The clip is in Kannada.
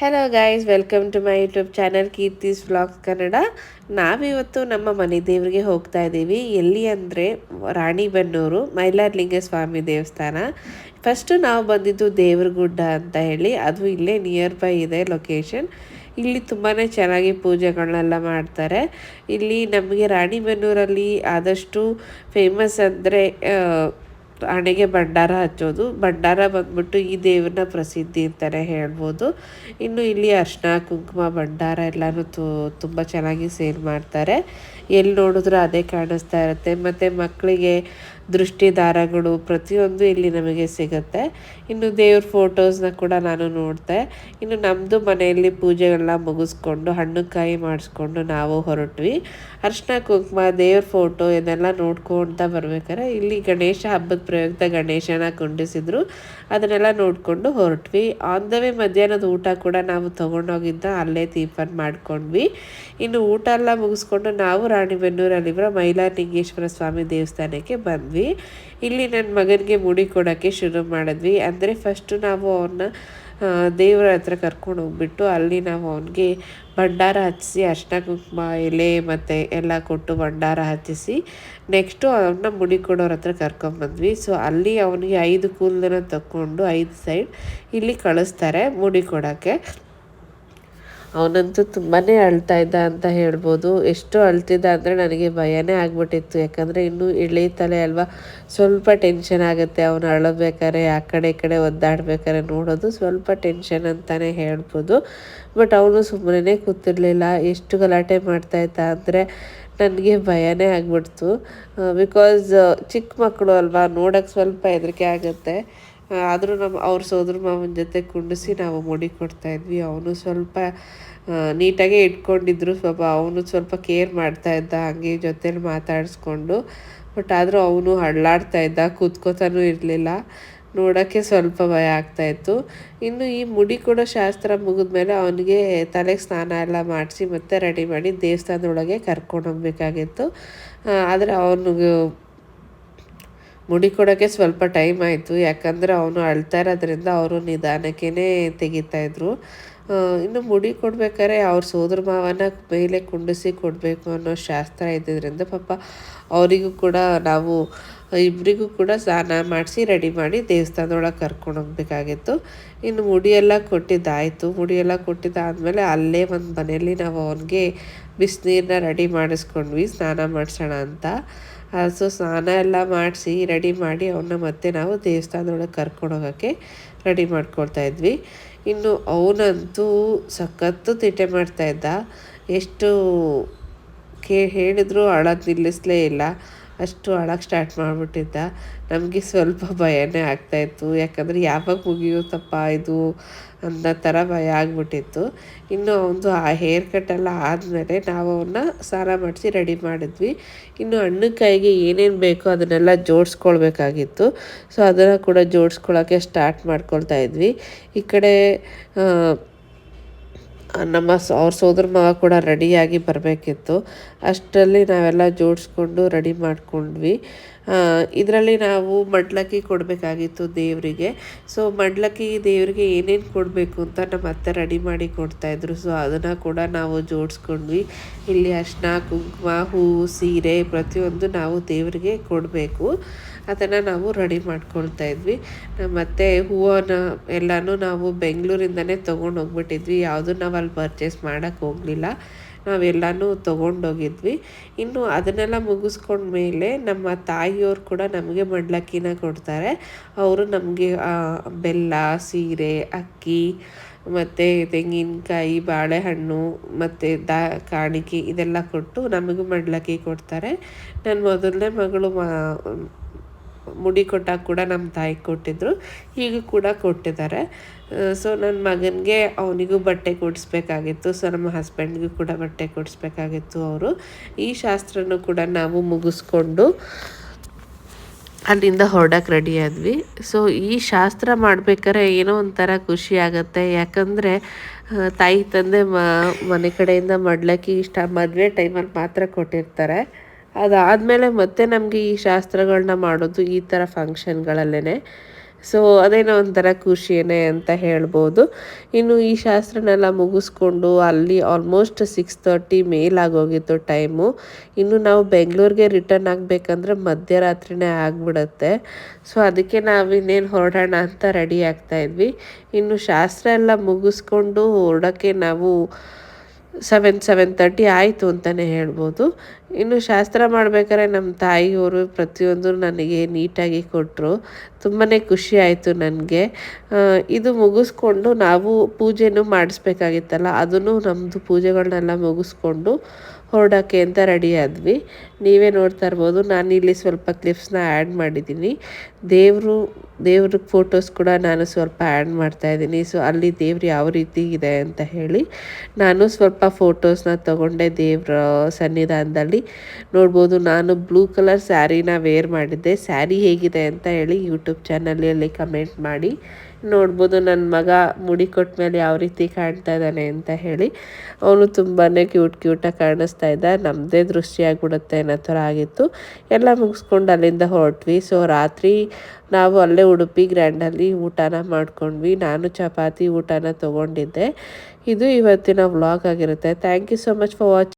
Hello guys, welcome to my YouTube channel Keerthi's vlogs Kannada. ನಾವಿವತ್ತು ನಮ್ಮ ಮನೆ ದೇವರಿಗೆ ಹೋಗ್ತಾ ಇದ್ದೀವಿ. ಎಲ್ಲಿ ಅಂದರೆ ರಾಣಿಬೆನ್ನೂರು ಮೈಲಾರಲಿಂಗ ಸ್ವಾಮಿ ದೇವಸ್ಥಾನ. ಫಸ್ಟು ನಾವು ಬಂದಿದ್ದು ದೇವ್ರಗುಡ್ಡ ಅಂತ ಹೇಳಿ, ಅದು ಇಲ್ಲೇ ನಿಯರ್ ಬೈ ಇದೆ ಲೊಕೇಶನ್. ಇಲ್ಲಿ ತುಂಬಾ ಚೆನ್ನಾಗಿ ಪೂಜೆಗಳನ್ನೆಲ್ಲ ಮಾಡ್ತಾರೆ. ಇಲ್ಲಿ ನಮಗೆ ರಾಣಿಬೆನ್ನೂರಲ್ಲಿ ಆದಷ್ಟು ಫೇಮಸ್ ಅಂದರೆ ಹಣೆಗೆ ಭಂಡಾರ ಹಚ್ಚೋದು. ಭಂಡಾರ ಬಂದ್ಬಿಟ್ಟು ಈ ದೇವ್ರನ್ನ ಪ್ರಸಿದ್ಧಿ ಅಂತಲೇ ಹೇಳ್ಬೋದು. ಇನ್ನು ಇಲ್ಲಿ ಅರಿಶಿನ ಕುಂಕುಮ ಭಂಡಾರ ಎಲ್ಲನೂ ತುಂಬ ಚೆನ್ನಾಗಿ ಸೇಲ್ ಮಾಡ್ತಾರೆ. ಎಲ್ಲಿ ನೋಡಿದ್ರೂ ಅದೇ ಕಾಣಿಸ್ತಾ ಇರುತ್ತೆ. ಮತ್ತು ಮಕ್ಕಳಿಗೆ ದೃಷ್ಟಿ ದಾರಗಳು ಪ್ರತಿಯೊಂದು ಇಲ್ಲಿ ನಮಗೆ ಸಿಗುತ್ತೆ. ಇನ್ನು ದೇವ್ರ ಫೋಟೋಸ್ನ ಕೂಡ ನಾನು ನೋಡಿದೆ. ಇನ್ನು ನಮ್ಮದು ಮನೆಯಲ್ಲಿ ಪೂಜೆಗಳನ್ನ ಮುಗಿಸ್ಕೊಂಡು ಹಣ್ಣು ಕಾಯಿ ಮಾಡಿಸ್ಕೊಂಡು ನಾವು ಹೊರಟ್ವಿ. ಅರಿಶಿನ ಕುಂಕುಮ ದೇವ್ರ ಫೋಟೋ ಇದೆಲ್ಲ ನೋಡ್ಕೊಳ್ತಾ ಬರ್ಬೇಕಾದ್ರೆ ಇಲ್ಲಿ ಗಣೇಶ ಹಬ್ಬದ ಪ್ರಯುಕ್ತ ಗಣೇಶನ ಕುಂಡಿಸಿದ್ರು. ಅದನ್ನೆಲ್ಲ ನೋಡಿಕೊಂಡು ಹೊರಟ್ವಿ. ಆನ್ ದ ವೇ ಮಧ್ಯಾಹ್ನದ ಊಟ ಕೂಡ ನಾವು ತೊಗೊಂಡೋಗಿದ್ದ ಅಲ್ಲೇ ಟಿಫನ್ ಮಾಡ್ಕೊಂಡ್ವಿ. ಇನ್ನು ಊಟ ಎಲ್ಲ ಮುಗಿಸ್ಕೊಂಡು ನಾವು ರಾಣಿಬೆನ್ನೂರಲ್ಲಿರೋ ಮೈಲಾರಲಿಂಗೇಶ್ವರ ಸ್ವಾಮಿ ದೇವಸ್ಥಾನಕ್ಕೆ ಬಂದ್ವಿ. ಇಲ್ಲಿ ನನ್ನ ಮಗನಿಗೆ ಮುಡಿ ಕೊಡೋಕ್ಕೆ ಶುರು ಮಾಡಿದ್ವಿ. ಅಂದರೆ ಫಸ್ಟು ನಾವು ಅವನ್ನ ದೇವರ ಹತ್ರ ಕರ್ಕೊಂಡು ಹೋಗ್ಬಿಟ್ಟು ಅಲ್ಲಿ ನಾವು ಅವನಿಗೆ ಭಂಡಾರ ಹಚ್ಚಿಸಿ ಅರಿಶಿನ ಕುಂಕುಮ ಎಲೆ ಮತ್ತು ಎಲ್ಲ ಕೊಟ್ಟು ಭಂಡಾರ ಹಚ್ಚಿಸಿ ನೆಕ್ಸ್ಟು ಅವನ್ನ ಮುಡಿ ಕೊಡೋರ ಹತ್ರ ಕರ್ಕೊಂಬಂದ್ವಿ. ಸೊ ಅಲ್ಲಿ ಅವನಿಗೆ 5 ಕೂದಲನ್ನ ತಗೊಂಡು 5 ಸೈಡ್ ಇಲ್ಲಿ ಕಳಿಸ್ತಾರೆ ಮುಡಿ ಕೊಡೋಕ್ಕೆ. ಅವನಂತೂ ತುಂಬಾ ಅಳ್ತಾ ಇದ್ದ ಅಂತ ಹೇಳ್ಬೋದು. ಎಷ್ಟು ಅಳ್ತಿದ್ದ ಅಂದರೆ ನನಗೆ ಭಯನೇ ಆಗ್ಬಿಟ್ಟಿತ್ತು. ಯಾಕಂದರೆ ಇನ್ನೂ ಇಳೀತಲೆ ಅಲ್ವಾ, ಸ್ವಲ್ಪ ಟೆನ್ಷನ್ ಆಗುತ್ತೆ. ಅವನು ಅಳಬೇಕಾರೆ ಆ ಕಡೆ ಈ ಕಡೆ ಒದ್ದಾಡ್ಬೇಕಾರೆ ನೋಡೋದು ಸ್ವಲ್ಪ ಟೆನ್ಷನ್ ಅಂತಲೇ ಹೇಳ್ಬೋದು. ಬಟ್ ಅವನು ಸುಮ್ಮನೆ ಕೂತಿರ್ಲಿಲ್ಲ. ಎಷ್ಟು ಗಲಾಟೆ ಮಾಡ್ತಾಯಿದ್ದ ಅಂದರೆ ನನಗೆ ಭಯನೇ ಆಗ್ಬಿಡ್ತು. ಬಿಕಾಸ್ ಚಿಕ್ಕ ಮಕ್ಕಳು ಅಲ್ವಾ, ನೋಡೋಕ್ಕೆ ಸ್ವಲ್ಪ ಹೆದರಿಕೆ ಆಗುತ್ತೆ. ಆದರೂ ಅವ್ರ ಸೋದರ ಮಾವನ ಜೊತೆ ಕುಂಡಿಸಿ ನಾವು ಮುಡಿ ಕೊಡ್ತಾಯಿದ್ವಿ. ಅವನು ಸ್ವಲ್ಪ ನೀಟಾಗೇ ಇಟ್ಕೊಂಡಿದ್ರು. ಅವನು ಸ್ವಲ್ಪ ಕೇರ್ ಮಾಡ್ತಾಯಿದ್ದ, ಹಂಗೆ ಜೊತೇಲಿ ಮಾತಾಡಿಸ್ಕೊಂಡು. ಬಟ್ ಆದರೂ ಅವನು ಅಳ್ಳಾಡ್ತಾ ಇದ್ದ, ಕೂತ್ಕೋತಾನೂ ಇರಲಿಲ್ಲ. ನೋಡೋಕ್ಕೆ ಸ್ವಲ್ಪ ಭಯ ಆಗ್ತಾಯಿತ್ತು. ಇನ್ನು ಈ ಮುಡಿ ಕೊಡೋ ಶಾಸ್ತ್ರ ಮುಗಿದ್ಮೇಲೆ ಅವನಿಗೆ ತಲೆಗೆ ಸ್ನಾನ ಎಲ್ಲ ಮಾಡಿಸಿ ಮತ್ತೆ ರೆಡಿ ಮಾಡಿ ದೇವಸ್ಥಾನದೊಳಗೆ ಕರ್ಕೊಂಡು ಹೋಗ್ಬೇಕಾಗಿತ್ತು. ಆದರೆ ಅವನಿಗೆ ಮುಡಿ ಕೊಡೋಕ್ಕೆ ಸ್ವಲ್ಪ ಟೈಮ್ ಆಯಿತು. ಯಾಕಂದರೆ ಅವನು ಅಳ್ತಾ ಇರೋದ್ರಿಂದ ಅವರು ನಿಧಾನಕ್ಕೇ ತೆಗಿತಾಯಿದ್ರು. ಇನ್ನು ಮುಡಿ ಕೊಡ್ಬೇಕಾದ್ರೆ ಅವ್ರ ಸೋದರ ಮಾವನ ಮೇಲೆ ಕುಂಡಿಸಿ ಕೊಡಬೇಕು ಅನ್ನೋ ಶಾಸ್ತ್ರ ಇದ್ದಿದ್ದರಿಂದ ಪಾಪ ಅವರಿಗೂ ಕೂಡ ನಾವು ಇಬ್ಬರಿಗೂ ಕೂಡ ಸ್ನಾನ ಮಾಡಿಸಿ ರೆಡಿ ಮಾಡಿ ದೇವಸ್ಥಾನದೊಳಗೆ ಕರ್ಕೊಂಡು ಹೋಗ್ಬೇಕಾಗಿತ್ತು. ಇನ್ನು ಮುಡಿಯೆಲ್ಲ ಕೊಟ್ಟಿದ್ದಾಯಿತು. ಮುಡಿಯೆಲ್ಲ ಕೊಟ್ಟಿದ್ದಾದಮೇಲೆ ಅಲ್ಲೇ ಒಂದು ಮನೆಯಲ್ಲಿ ನಾವು ಅವನಿಗೆ ಬಿಸಿನೀರನ್ನ ರೆಡಿ ಮಾಡಿಸ್ಕೊಂಡ್ವಿ ಸ್ನಾನ ಮಾಡಿಸೋಣ ಅಂತ. ಸೊ ಸ್ನಾನ ಎಲ್ಲ ಮಾಡಿಸಿ ರೆಡಿ ಮಾಡಿ ಅವನ್ನ ಮತ್ತೆ ನಾವು ದೇವಸ್ಥಾನದೊಳಗೆ ಕರ್ಕೊಂಡು ಹೋಗೋಕ್ಕೆ ರೆಡಿ ಮಾಡ್ಕೊಳ್ತಾಯಿದ್ವಿ. ಇನ್ನು ಅವನಂತೂ ಸಖತ್ತು ತಿಟ್ಟೆ ಮಾಡ್ತಾಯಿದ್ದ. ಎಷ್ಟು ಹೇಳಿದ್ರು ಅಳೋದು ನಿಲ್ಲಿಸಲೇ ಇಲ್ಲ. ಅಷ್ಟು ಅಳಕ್ಕೆ ಸ್ಟಾರ್ಟ್ ಮಾಡಿಬಿಟ್ಟಿದ್ದ. ನಮಗೆ ಸ್ವಲ್ಪ ಭಯನೇ ಆಗ್ತಾಯಿತ್ತು. ಯಾಕಂದರೆ ಯಾವಾಗ ಮುಗಿಯುತ್ತಪ್ಪ ಇದು ಅನ್ನೋ ಥರ ಭಯ ಆಗಿಬಿಟ್ಟಿತ್ತು. ಇನ್ನು ಅವನದು ಆ ಹೇರ್ ಕಟ್ಟೆಲ್ಲ ಆದಮೇಲೆ ನಾವು ಅವನ್ನ ಸ್ನಾನ ಮಾಡಿಸಿ ರೆಡಿ ಮಾಡಿದ್ವಿ. ಇನ್ನು ಹಣ್ಣು ಕಾಯಿಗೆ ಏನೇನು ಬೇಕೋ ಅದನ್ನೆಲ್ಲ ಜೋಡಿಸ್ಕೊಳ್ಬೇಕಾಗಿತ್ತು. ಸೊ ಅದನ್ನು ಕೂಡ ಜೋಡಿಸ್ಕೊಳ್ಳೋಕ್ಕೆ ಸ್ಟಾರ್ಟ್ ಮಾಡ್ಕೊಳ್ತಾ ಇದ್ವಿ. ಈ ಕಡೆ ಅವ್ರ ಸೋದರ ಮಾವ ಕೂಡ ರೆಡಿಯಾಗಿ ಬರಬೇಕಿತ್ತು. ಅಷ್ಟರಲ್ಲಿ ನಾವೆಲ್ಲ ಜೋಡಿಸ್ಕೊಂಡು ರೆಡಿ ಮಾಡ್ಕೊಂಡ್ವಿ. ಇದರಲ್ಲಿ ನಾವು ಮಡ್ಲಕ್ಕಿ ಕೊಡಬೇಕಾಗಿತ್ತು ದೇವರಿಗೆ. ಸೊ ಮಡ್ಲಕ್ಕಿ ದೇವರಿಗೆ ಏನೇನು ಕೊಡಬೇಕು ಅಂತ ನಮ್ಮ ಅತ್ತೆ ರೆಡಿ ಮಾಡಿ ಕೊಡ್ತಾಯಿದ್ರು. ಸೊ ಅದನ್ನು ಕೂಡ ನಾವು ಜೋಡಿಸ್ಕೊಂಡ್ವಿ. ಇಲ್ಲಿ ಅರಿಶಿನ ಕುಂಕುಮ ಹೂವು ಸೀರೆ ಪ್ರತಿಯೊಂದು ನಾವು ದೇವರಿಗೆ ಕೊಡಬೇಕು. ಅದನ್ನು ನಾವು ರೆಡಿ ಮಾಡ್ಕೊಳ್ತಾ ಇದ್ವಿ. ಮತ್ತು ಹೂವನ್ನ ಎಲ್ಲನೂ ನಾವು ಬೆಂಗಳೂರಿಂದನೇ ತೊಗೊಂಡು ಹೋಗ್ಬಿಟ್ಟಿದ್ವಿ. ಯಾವುದೂ ನಾವು ಅಲ್ಲಿ ಪರ್ಚೇಸ್ ಮಾಡೋಕ್ಕೆ ಹೋಗಲಿಲ್ಲ. ನಾವೆಲ್ಲನೂ ತೊಗೊಂಡೋಗಿದ್ವಿ. ಇನ್ನು ಅದನ್ನೆಲ್ಲ ಮುಗಿಸ್ಕೊಂಡ್ಮೇಲೆ ನಮ್ಮ ತಾಯಿಯವ್ರು ಕೂಡ ನಮಗೆ ಮಡ್ಲಕ್ಕಿನ ಕೊಡ್ತಾರೆ. ಅವರು ನಮಗೆ ಬೆಲ್ಲ ಸೀರೆ ಅಕ್ಕಿ ಮತ್ತು ತೆಂಗಿನಕಾಯಿ ಬಾಳೆಹಣ್ಣು ಮತ್ತು ಕಾಣಿಕೆ ಇದೆಲ್ಲ ಕೊಟ್ಟು ನಮಗೂ ಮಡ್ಲಕ್ಕಿ ಕೊಡ್ತಾರೆ. ನನ್ನ ಮೊದಲನೇ ಮಗಳು ಮುಡಿ ಕೊಟ್ಟಾಗ ಕೂಡ ನಮ್ಮ ತಾಯಿ ಕೊಟ್ಟಿದ್ದರು, ಹೀಗೂ ಕೂಡ ಕೊಟ್ಟಿದ್ದಾರೆ. ಸೊ ನನ್ನ ಮಗನಿಗೆ ಅವನಿಗೂ ಬಟ್ಟೆ ಕೊಡಿಸ್ಬೇಕಾಗಿತ್ತು. ಸೊ ನಮ್ಮ ಹಸ್ಬೆಂಡ್ಗೂ ಕೂಡ ಬಟ್ಟೆ ಕೊಡಿಸ್ಬೇಕಾಗಿತ್ತು. ಅವರು ಈ ಶಾಸ್ತ್ರನೂ ಕೂಡ ನಾವು ಮುಗಿಸ್ಕೊಂಡು ಅಲ್ಲಿಂದ ಹೊರಡಕ್ಕೆ ರೆಡಿ ಆದ್ವಿ. ಸೊ ಈ ಶಾಸ್ತ್ರ ಮಾಡ್ಬೇಕಾದ್ರೆ ಏನೋ ಒಂಥರ ಖುಷಿ ಆಗುತ್ತೆ. ಯಾಕಂದರೆ ತಾಯಿ ತಂದೆ ಮನೆ ಕಡೆಯಿಂದ ಮಡ್ಲಕ್ಕಿ ಮದುವೆ ಟೈಮಲ್ಲಿ ಮಾತ್ರ ಕೊಟ್ಟಿರ್ತಾರೆ. ಅದಾದಮೇಲೆ ಮತ್ತೆ ನಮಗೆ ಈ ಶಾಸ್ತ್ರಗಳನ್ನ ಮಾಡೋದು ಈ ಥರ ಫಂಕ್ಷನ್ಗಳಲ್ಲೇ. ಸೊ ಅದೇನೋ ಒಂಥರ ಖುಷಿಯೇ ಅಂತ ಹೇಳ್ಬೋದು. ಇನ್ನು ಈ ಶಾಸ್ತ್ರನೆಲ್ಲ ಮುಗಿಸ್ಕೊಂಡು ಅಲ್ಲಿ ಆಲ್ಮೋಸ್ಟ್ 6:30 ಮೇಲಾಗೋಗಿತ್ತು ಟೈಮು. ಇನ್ನು ನಾವು ಬೆಂಗಳೂರಿಗೆ ರಿಟರ್ನ್ ಆಗಬೇಕಂದ್ರೆ ಮಧ್ಯರಾತ್ರಿನೇ ಆಗಿಬಿಡುತ್ತೆ. ಸೊ ಅದಕ್ಕೆ ನಾವು ಇನ್ನೇನು ಹೊರಡೋಣ ಅಂತ ರೆಡಿ ಆಗ್ತಾಯಿದ್ವಿ. ಇನ್ನು ಶಾಸ್ತ್ರ ಎಲ್ಲ ಮುಗಿಸ್ಕೊಂಡು ಹೊರಡೋಕ್ಕೆ ನಾವು 7:30 ಆಯಿತು ಅಂತಲೇ ಹೇಳ್ಬೋದು. ಇನ್ನು ಶಾಸ್ತ್ರ ಮಾಡ್ಬೇಕಾದ್ರೆ ನಮ್ಮ ತಾಯಿಯವರು ಪ್ರತಿಯೊಂದು ನನಗೆ ನೀಟಾಗಿ ಕೊಟ್ಟರು. ತುಂಬಾ ಖುಷಿ ಆಯಿತು ನನಗೆ. ಇದು ಮುಗಿಸ್ಕೊಂಡು ನಾವು ಪೂಜೆನೂ ಮಾಡಿಸ್ಬೇಕಾಗಿತ್ತಲ್ಲ, ಅದನ್ನು ನಮ್ಮದು ಪೂಜೆಗಳನ್ನೆಲ್ಲ ಮುಗಿಸ್ಕೊಂಡು ಹೊರಡೋಕ್ಕೆ ಅಂತ ರೆಡಿ ಆದ್ವಿ. ನೀವೇ ನೋಡ್ತಾ ಇರ್ಬೋದು, ನಾನಿಲ್ಲಿ ಸ್ವಲ್ಪ ಕ್ಲಿಪ್ಸ್ನ ಆ್ಯಡ್ ಮಾಡಿದ್ದೀನಿ. ದೇವ್ರ ಫೋಟೋಸ್ ಕೂಡ ನಾನು ಸ್ವಲ್ಪ ಆ್ಯಡ್ ಮಾಡ್ತಾಯಿದ್ದೀನಿ. ಸೊ ಅಲ್ಲಿ ದೇವ್ರು ಯಾವ ರೀತಿ ಇದೆ ಅಂತ ಹೇಳಿ ನಾನು ಸ್ವಲ್ಪ ಫೋಟೋಸ್ನ ತೊಗೊಂಡೆ ದೇವ್ರ ಸನ್ನಿಧಾನದಲ್ಲಿ. ನೋಡ್ಬೋದು, ನಾನು ಬ್ಲೂ ಕಲರ್ ಸ್ಯಾರಿನ ವೇರ್ ಮಾಡಿದ್ದೆ. ಸ್ಯಾರಿ ಹೇಗಿದೆ ಅಂತ ಹೇಳಿ ಯೂಟ್ಯೂಬ್ ಚಾನಲಲ್ಲಿ ಕಮೆಂಟ್ ಮಾಡಿ. ನೋಡ್ಬೋದು ನನ್ನ ಮಗ ಮುಡಿ ಕೊಟ್ಟ ಮೇಲೆ ಯಾವ ರೀತಿ ಕಾಣ್ತಾ ಇದ್ದಾನೆ ಅಂತ ಹೇಳಿ. ಅವನು ತುಂಬಾ ಕ್ಯೂಟಾಗಿ ಕಾಣಿಸ್ತಾ ಇದ್ದ. ನಮ್ಮದೇ ದೃಷ್ಟಿ ಆಗಿಬಿಡುತ್ತೆ ಅನ್ನೋ ಥರ ಆಗಿತ್ತು. ಎಲ್ಲ ಮುಗಿಸ್ಕೊಂಡು ಅಲ್ಲಿಂದ ಹೊರಟ್ವಿ. ಸೊ ರಾತ್ರಿ ನಾವು ಅಲ್ಲೇ ಉಡುಪಿ ಗ್ರ್ಯಾಂಡಲ್ಲಿ ಊಟನ ಮಾಡ್ಕೊಂಡ್ವಿ. ನಾನು ಚಪಾತಿ ಊಟನ ತೊಗೊಂಡಿದ್ದೆ. ಇದು ಇವತ್ತಿನ ವ್ಲಾಗ್ ಆಗಿರುತ್ತೆ. Thank you so much for watching.